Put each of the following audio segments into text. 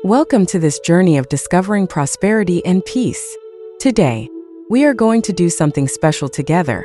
Welcome to this journey of discovering prosperity and peace. Today, we are going to do something special together.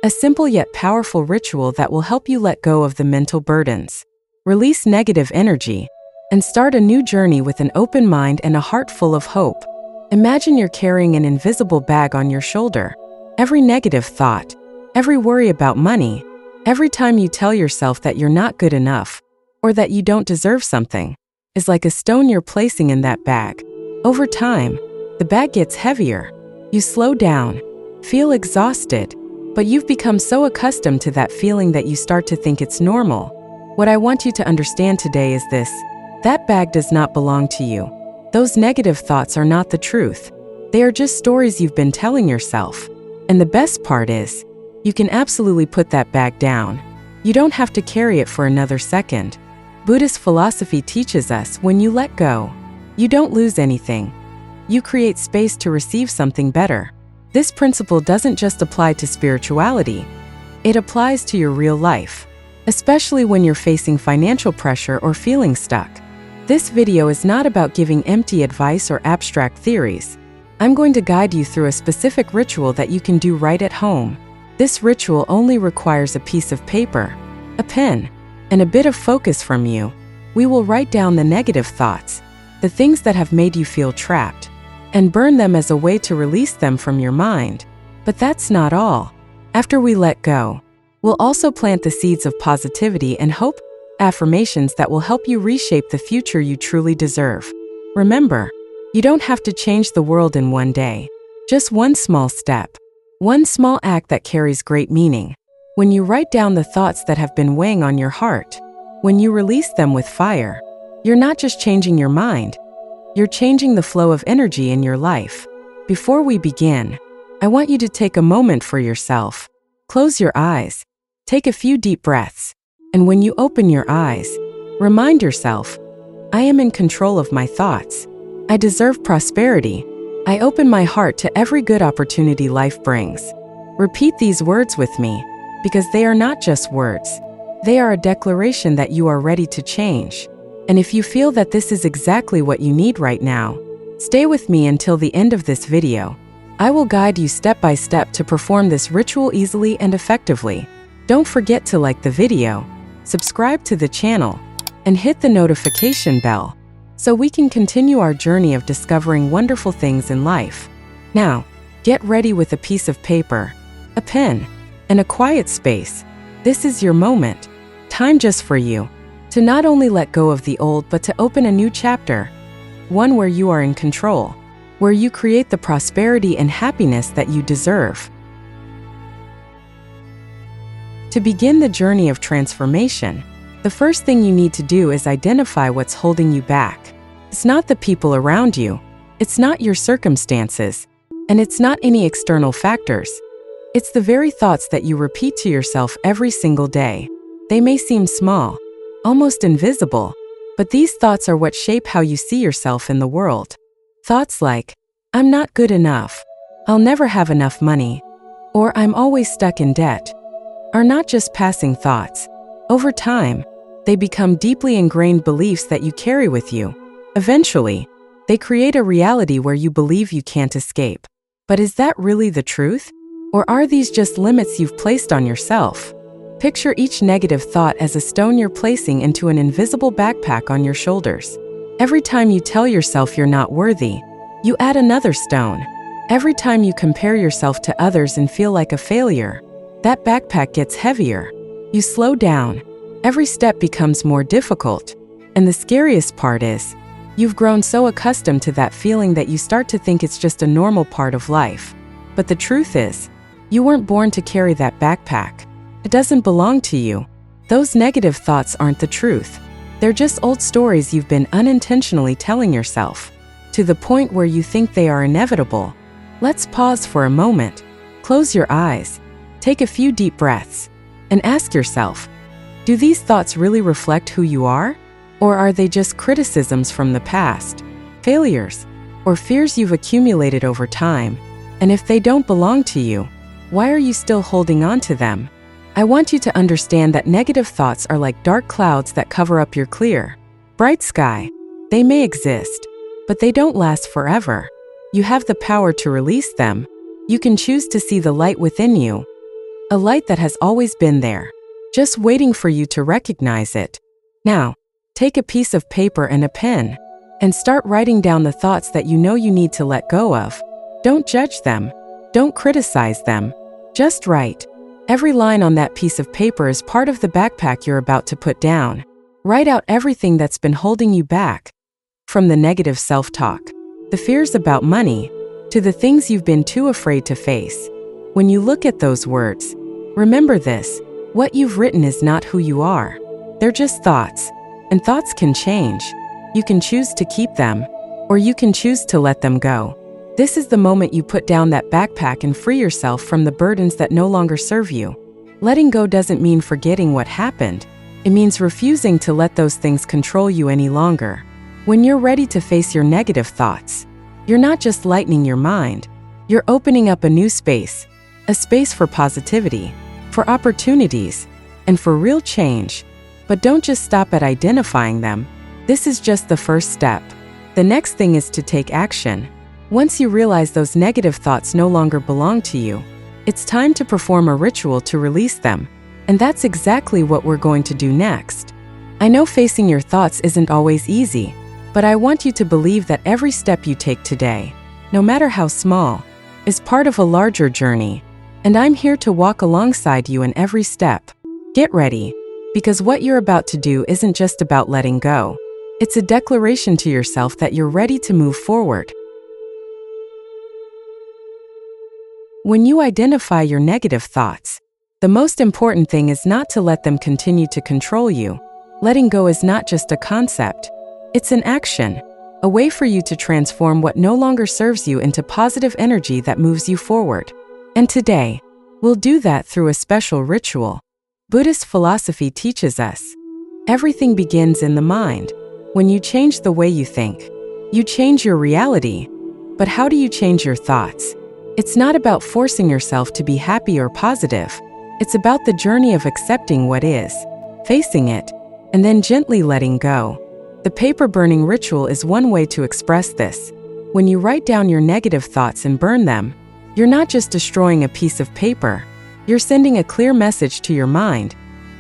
A simple yet powerful ritual that will help you let go of the mental burdens, release negative energy, and start a new journey with an open mind and a heart full of hope. Imagine you're carrying an invisible bag on your shoulder. Every negative thought, every worry about money, every time you tell yourself that you're not good enough, or that you don't deserve something, is like a stone you're placing in that bag. Over time, the bag gets heavier. You slow down, feel exhausted, but you've become so accustomed to that feeling that you start to think it's normal. What I want you to understand today is this: that bag does not belong to you. Those negative thoughts are not the truth. They are just stories you've been telling yourself. And the best part is, you can absolutely put that bag down. You don't have to carry it for another second. Buddhist philosophy teaches us when you let go, you don't lose anything. You create space to receive something better. This principle doesn't just apply to spirituality. It applies to your real life, especially when you're facing financial pressure or feeling stuck. This video is not about giving empty advice or abstract theories. I'm going to guide you through a specific ritual that you can do right at home. This ritual only requires a piece of paper, a pen, and a bit of focus from you. We will write down the negative thoughts, the things that have made you feel trapped, and burn them as a way to release them from your mind. But that's not all. After we let go, we'll also plant the seeds of positivity and hope, affirmations that will help you reshape the future you truly deserve. Remember, you don't have to change the world in one day. Just one small step, one small act that carries great meaning. When you write down the thoughts that have been weighing on your heart, when you release them with fire, you're not just changing your mind, you're changing the flow of energy in your life. Before we begin, I want you to take a moment for yourself. Close your eyes, take a few deep breaths, and when you open your eyes, remind yourself, I am in control of my thoughts. I deserve prosperity. I open my heart to every good opportunity life brings. Repeat these words with me, because they are not just words. They are a declaration that you are ready to change. And if you feel that this is exactly what you need right now, stay with me until the end of this video. I will guide you step by step to perform this ritual easily and effectively. Don't forget to like the video, subscribe to the channel, and hit the notification bell so we can continue our journey of discovering wonderful things in life. Now, get ready with a piece of paper, a pen, and a quiet space. This is your moment, time just for you, to not only let go of the old but to open a new chapter, one where you are in control, where you create the prosperity and happiness that you deserve. To begin the journey of transformation, the first thing you need to do is identify what's holding you back. It's not the people around you, it's not your circumstances, and it's not any external factors. It's the very thoughts that you repeat to yourself every single day. They may seem small, almost invisible, but these thoughts are what shape how you see yourself in the world. Thoughts like, I'm not good enough, I'll never have enough money, or I'm always stuck in debt, are not just passing thoughts. Over time, they become deeply ingrained beliefs that you carry with you. Eventually, they create a reality where you believe you can't escape. But is that really the truth? Or are these just limits you've placed on yourself? Picture each negative thought as a stone you're placing into an invisible backpack on your shoulders. Every time you tell yourself you're not worthy, you add another stone. Every time you compare yourself to others and feel like a failure, that backpack gets heavier. You slow down. Every step becomes more difficult. And the scariest part is, you've grown so accustomed to that feeling that you start to think it's just a normal part of life. But the truth is, you weren't born to carry that backpack. It doesn't belong to you. Those negative thoughts aren't the truth. They're just old stories you've been unintentionally telling yourself, to the point where you think they are inevitable. Let's pause for a moment. Close your eyes, take a few deep breaths, and ask yourself, do these thoughts really reflect who you are? Or are they just criticisms from the past, failures, or fears you've accumulated over time? And if they don't belong to you, why are you still holding on to them? I want you to understand that negative thoughts are like dark clouds that cover up your clear, bright sky. They may exist, but they don't last forever. You have the power to release them. You can choose to see the light within you, a light that has always been there, just waiting for you to recognize it. Now, take a piece of paper and a pen, and start writing down the thoughts that you know you need to let go of. Don't judge them. Don't criticize them. Just write. Every line on that piece of paper is part of the backpack you're about to put down. Write out everything that's been holding you back. From the negative self-talk, the fears about money, to the things you've been too afraid to face. When you look at those words, remember this: what you've written is not who you are. They're just thoughts, and thoughts can change. You can choose to keep them, or you can choose to let them go. This is the moment you put down that backpack and free yourself from the burdens that no longer serve you. Letting go doesn't mean forgetting what happened. It means refusing to let those things control you any longer. When you're ready to face your negative thoughts, you're not just lightening your mind, you're opening up a new space, a space for positivity, for opportunities, and for real change. But don't just stop at identifying them. This is just the first step. The next thing is to take action. Once you realize those negative thoughts no longer belong to you, it's time to perform a ritual to release them. And that's exactly what we're going to do next. I know facing your thoughts isn't always easy, but I want you to believe that every step you take today, no matter how small, is part of a larger journey. And I'm here to walk alongside you in every step. Get ready, because what you're about to do isn't just about letting go. It's a declaration to yourself that you're ready to move forward. When you identify your negative thoughts, the most important thing is not to let them continue to control you. Letting go is not just a concept, it's an action, a way for you to transform what no longer serves you into positive energy that moves you forward. And today, we'll do that through a special ritual. Buddhist philosophy teaches us, everything begins in the mind. When you change the way you think, you change your reality. But how do you change your thoughts? It's not about forcing yourself to be happy or positive. It's about the journey of accepting what is, facing it, and then gently letting go. The paper burning ritual is one way to express this. When you write down your negative thoughts and burn them, you're not just destroying a piece of paper. You're sending a clear message to your mind.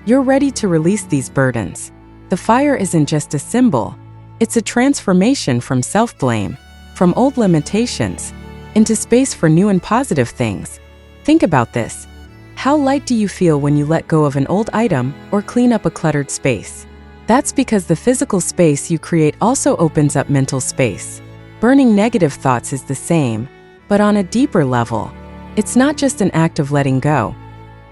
You're ready to release these burdens. The fire isn't just a symbol. It's a transformation from self-blame, from old limitations, into space for new and positive things. Think about this. How light do you feel when you let go of an old item or clean up a cluttered space? That's because the physical space you create also opens up mental space. Burning negative thoughts is the same, but on a deeper level. It's not just an act of letting go.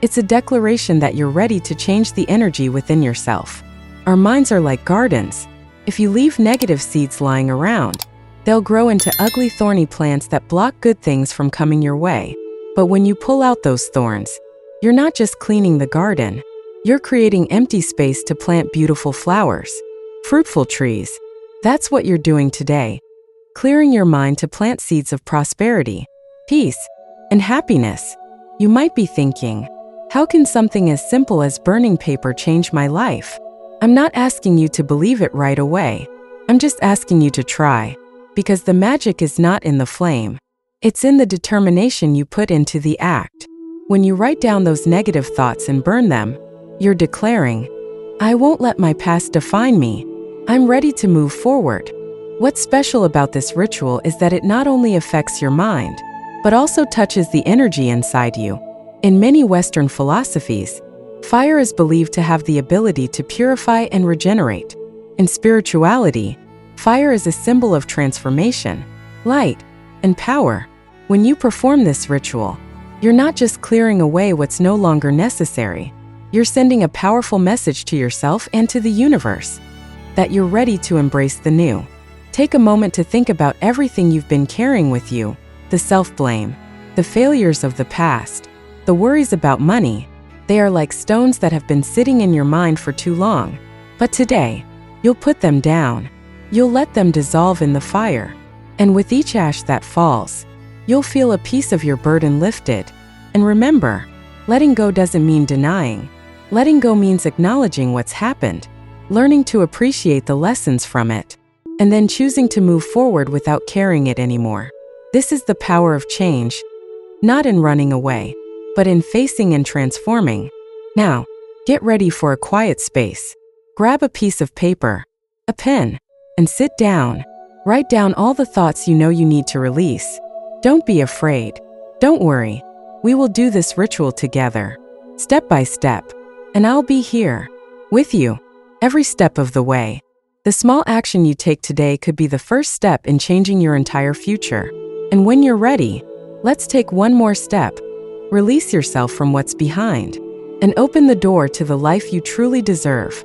It's a declaration that you're ready to change the energy within yourself. Our minds are like gardens. If you leave negative seeds lying around, they'll grow into ugly, thorny plants that block good things from coming your way. But when you pull out those thorns, you're not just cleaning the garden. You're creating empty space to plant beautiful flowers, fruitful trees. That's what you're doing today. Clearing your mind to plant seeds of prosperity, peace, and happiness. You might be thinking, how can something as simple as burning paper change my life? I'm not asking you to believe it right away. I'm just asking you to try. Because the magic is not in the flame. It's in the determination you put into the act. When you write down those negative thoughts and burn them, you're declaring, I won't let my past define me. I'm ready to move forward. What's special about this ritual is that it not only affects your mind, but also touches the energy inside you. In many Western philosophies, fire is believed to have the ability to purify and regenerate. In spirituality, fire is a symbol of transformation, light, and power. When you perform this ritual, you're not just clearing away what's no longer necessary. You're sending a powerful message to yourself and to the universe that you're ready to embrace the new. Take a moment to think about everything you've been carrying with you, the self-blame, the failures of the past, the worries about money. They are like stones that have been sitting in your mind for too long. But today, you'll put them down. You'll let them dissolve in the fire. And with each ash that falls, you'll feel a piece of your burden lifted. And remember, letting go doesn't mean denying. Letting go means acknowledging what's happened, learning to appreciate the lessons from it. and then choosing to move forward without carrying it anymore. This is the power of change, not in running away, but in facing and transforming. Now, get ready for a quiet space. Grab a piece of paper, a pen, and sit down. Write down all the thoughts you know you need to release. Don't be afraid. Don't worry. We will do this ritual together, step by step, and I'll be here, with you, every step of the way. The small action you take today could be the first step in changing your entire future. And when you're ready, let's take one more step. Release yourself from what's behind and open the door to the life you truly deserve.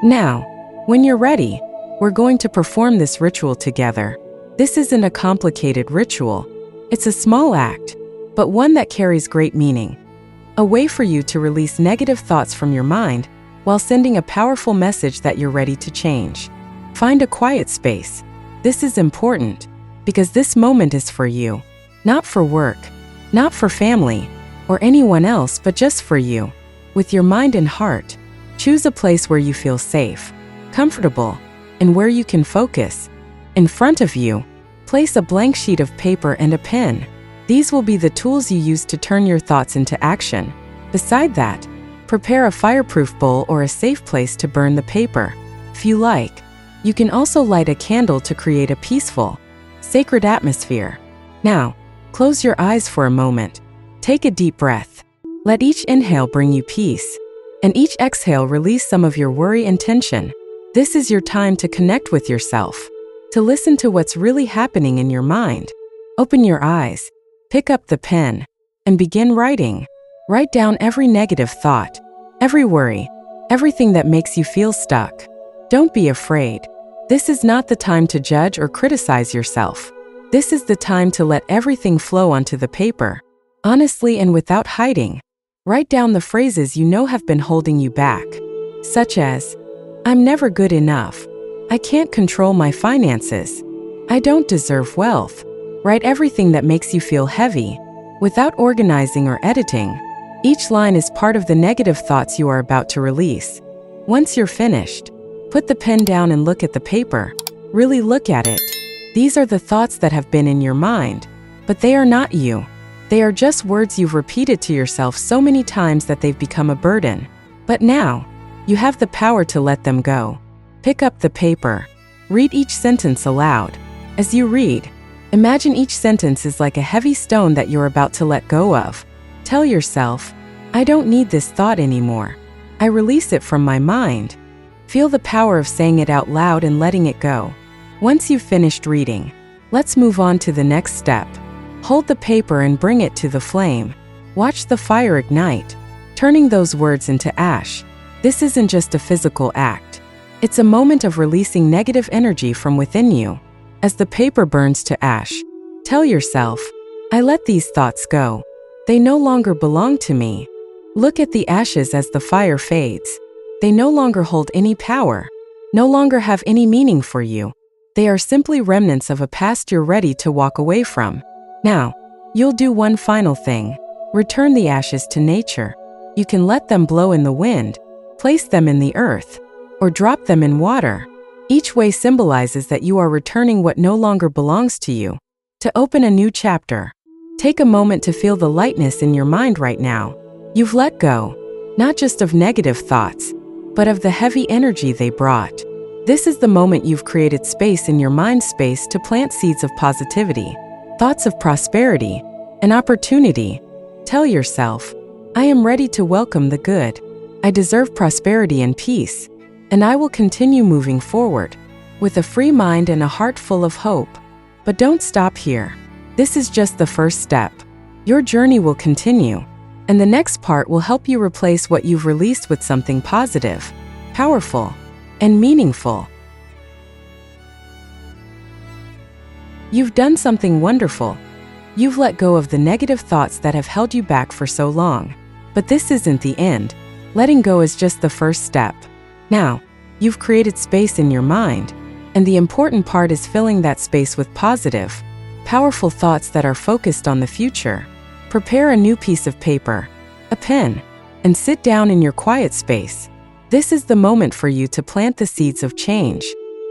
Now, when you're ready, we're going to perform this ritual together. This isn't a complicated ritual. It's a small act, but one that carries great meaning. A way for you to release negative thoughts from your mind while sending a powerful message that you're ready to change. Find a quiet space. This is important because this moment is for you, not for work, not for family or anyone else, but just for you. With your mind and heart, choose a place where you feel safe, comfortable, and where you can focus. In front of you, place a blank sheet of paper and a pen. These will be the tools you use to turn your thoughts into action. Beside that, prepare a fireproof bowl or a safe place to burn the paper. If you like, you can also light a candle to create a peaceful, sacred atmosphere. Now, close your eyes for a moment. Take a deep breath. Let each inhale bring you peace, and each exhale release some of your worry and tension. This is your time to connect with yourself, to listen to what's really happening in your mind. Open your eyes, pick up the pen, and begin writing. Write down every negative thought, every worry, everything that makes you feel stuck. Don't be afraid. This is not the time to judge or criticize yourself. This is the time to let everything flow onto the paper, honestly and without hiding. Write down the phrases you know have been holding you back, such as, "I'm never good enough. I can't control my finances. I don't deserve wealth." Write everything that makes you feel heavy, without organizing or editing. Each line is part of the negative thoughts you are about to release. Once you're finished, put the pen down and look at the paper. Really look at it. These are the thoughts that have been in your mind, but they are not you. They are just words you've repeated to yourself so many times that they've become a burden. But now, you have the power to let them go. Pick up the paper. Read each sentence aloud. As you read, imagine each sentence is like a heavy stone that you're about to let go of. Tell yourself, "I don't need this thought anymore. I release it from my mind." Feel the power of saying it out loud and letting it go. Once you've finished reading, let's move on to the next step. Hold the paper and bring it to the flame. Watch the fire ignite, turning those words into ash. This isn't just a physical act. It's a moment of releasing negative energy from within you. As the paper burns to ash, tell yourself, "I let these thoughts go. They no longer belong to me." Look at the ashes as the fire fades. They no longer hold any power, no longer have any meaning for you. They are simply remnants of a past you're ready to walk away from. Now, you'll do one final thing. Return the ashes to nature. You can let them blow in the wind, place them in the earth, or drop them in water. Each way symbolizes that you are returning what no longer belongs to you, to open a new chapter. Take a moment to feel the lightness in your mind right now. You've let go, not just of negative thoughts, but of the heavy energy they brought. This is the moment you've created space in your mind space to plant seeds of positivity, thoughts of prosperity, and opportunity. Tell yourself, "I am ready to welcome the good. I deserve prosperity and peace, and I will continue moving forward with a free mind and a heart full of hope." But don't stop here. This is just the first step. Your journey will continue, and the next part will help you replace what you've released with something positive, powerful, and meaningful. You've done something wonderful. You've let go of the negative thoughts that have held you back for so long. But this isn't the end. Letting go is just the first step. Now, you've created space in your mind, and the important part is filling that space with positive, powerful thoughts that are focused on the future. Prepare a new piece of paper, a pen, and sit down in your quiet space. This is the moment for you to plant the seeds of change.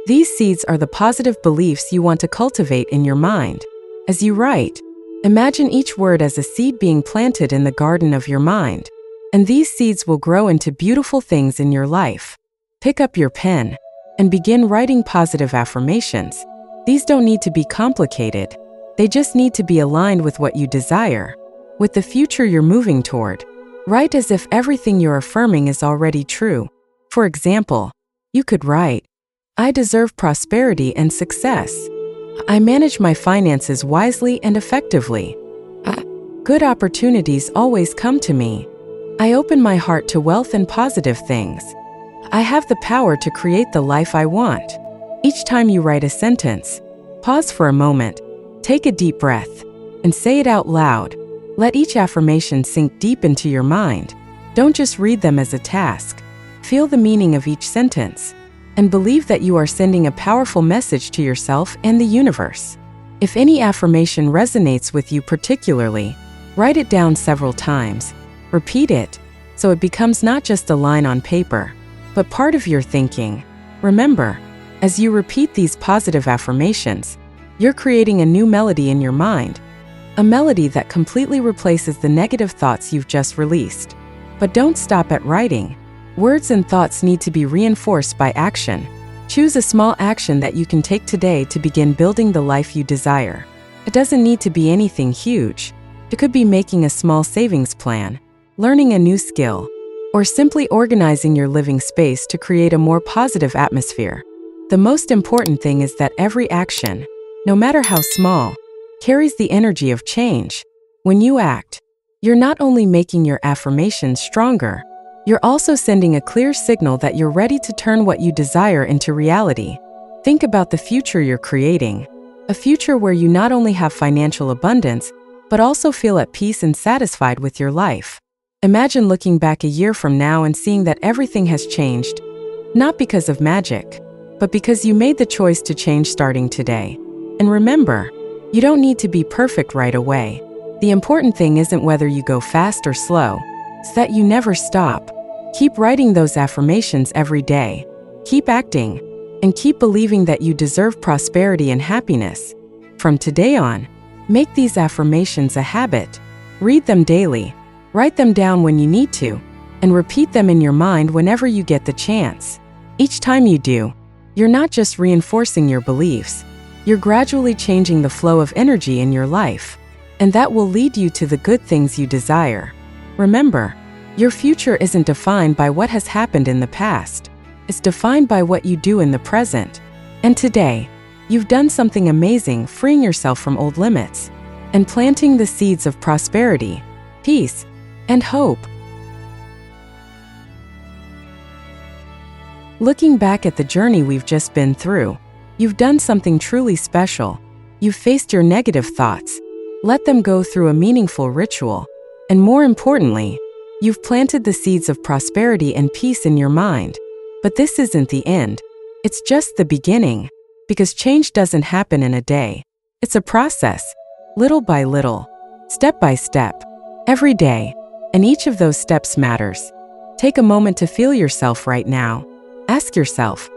These seeds are the positive beliefs you want to cultivate in your mind. As you write, imagine each word as a seed being planted in the garden of your mind, and these seeds will grow into beautiful things in your life. Pick up your pen and begin writing positive affirmations. These don't need to be complicated. They just need to be aligned with what you desire, with the future you're moving toward. Write as if everything you're affirming is already true. For example, you could write, I deserve prosperity and success. I manage my finances wisely and effectively. Good opportunities always come to me. I open my heart to wealth and positive things. I have the power to create the life I want. Each time you write a sentence, pause for a moment, take a deep breath, and say it out loud. Let each affirmation sink deep into your mind. Don't just read them as a task. Feel the meaning of each sentence, and believe that you are sending a powerful message to yourself and the universe. If any affirmation resonates with you particularly, write it down several times. Repeat it, so it becomes not just a line on paper, but part of your thinking. Remember, as you repeat these positive affirmations, you're creating a new melody in your mind, a melody that completely replaces the negative thoughts you've just released. But don't stop at writing. Words and thoughts need to be reinforced by action. Choose a small action that you can take today to begin building the life you desire. It doesn't need to be anything huge. It could be making a small savings plan, learning a new skill, or simply organizing your living space to create a more positive atmosphere. The most important thing is that every action, no matter how small, carries the energy of change. When you act, you're not only making your affirmations stronger, you're also sending a clear signal that you're ready to turn what you desire into reality. Think about the future you're creating, a future where you not only have financial abundance, but also feel at peace and satisfied with your life. Imagine looking back a year from now and seeing that everything has changed, not because of magic, but because you made the choice to change starting today. And remember, you don't need to be perfect right away. The important thing isn't whether you go fast or slow, it's that you never stop. Keep writing those affirmations every day. Keep acting, and keep believing that you deserve prosperity and happiness. From today on, make these affirmations a habit. Read them daily, write them down when you need to, and repeat them in your mind whenever you get the chance. Each time you do, you're not just reinforcing your beliefs, you're gradually changing the flow of energy in your life, and that will lead you to the good things you desire. Remember, your future isn't defined by what has happened in the past. It's defined by what you do in the present. And today, you've done something amazing, freeing yourself from old limits and planting the seeds of prosperity, peace, and hope. Looking back at the journey we've just been through, you've done something truly special. You've faced your negative thoughts, let them go through a meaningful ritual, and more importantly, you've planted the seeds of prosperity and peace in your mind. But this isn't the end. It's just the beginning, because change doesn't happen in a day. It's a process, little by little, step by step, every day, and each of those steps matters. Take a moment to feel yourself right now. Ask yourself,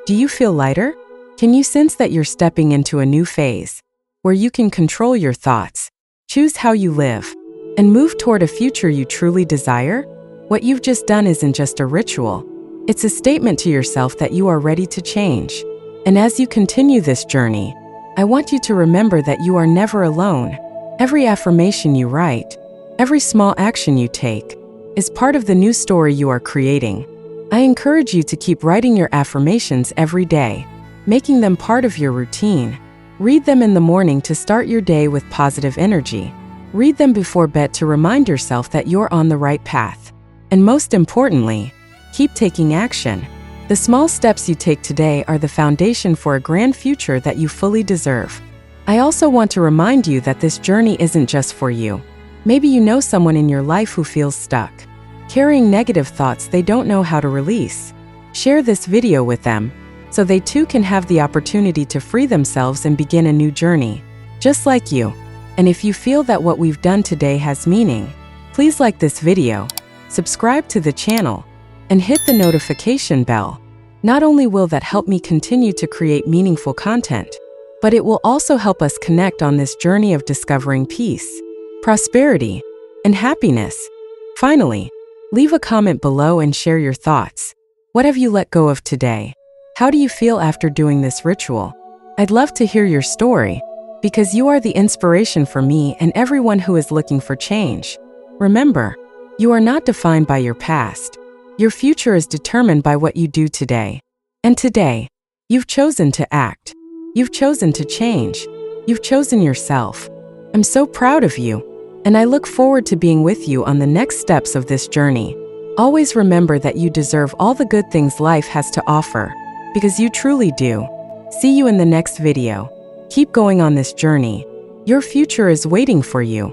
do you feel lighter? Can you sense that you're stepping into a new phase, where you can control your thoughts, choose how you live, and move toward a future you truly desire? What you've just done isn't just a ritual. It's a statement to yourself that you are ready to change. And as you continue this journey, I want you to remember that you are never alone. Every affirmation you write, every small action you take, is part of the new story you are creating. I encourage you to keep writing your affirmations every day, making them part of your routine. Read them in the morning to start your day with positive energy. Read them before bed to remind yourself that you're on the right path. And most importantly, keep taking action. The small steps you take today are the foundation for a grand future that you fully deserve. I also want to remind you that this journey isn't just for you. Maybe you know someone in your life who feels stuck, carrying negative thoughts they don't know how to release. Share this video with them, so they too can have the opportunity to free themselves and begin a new journey, just like you. And if you feel that what we've done today has meaning, please like this video, subscribe to the channel, and hit the notification bell. Not only will that help me continue to create meaningful content, but it will also help us connect on this journey of discovering peace, prosperity, and happiness. Finally, leave a comment below and share your thoughts. What have you let go of today? How do you feel after doing this ritual? I'd love to hear your story, because you are the inspiration for me and everyone who is looking for change. Remember, you are not defined by your past. Your future is determined by what you do today. And today, you've chosen to act. You've chosen to change. You've chosen yourself. I'm so proud of you, and I look forward to being with you on the next steps of this journey. Always remember that you deserve all the good things life has to offer, because you truly do. See you in the next video. Keep going on this journey. Your future is waiting for you.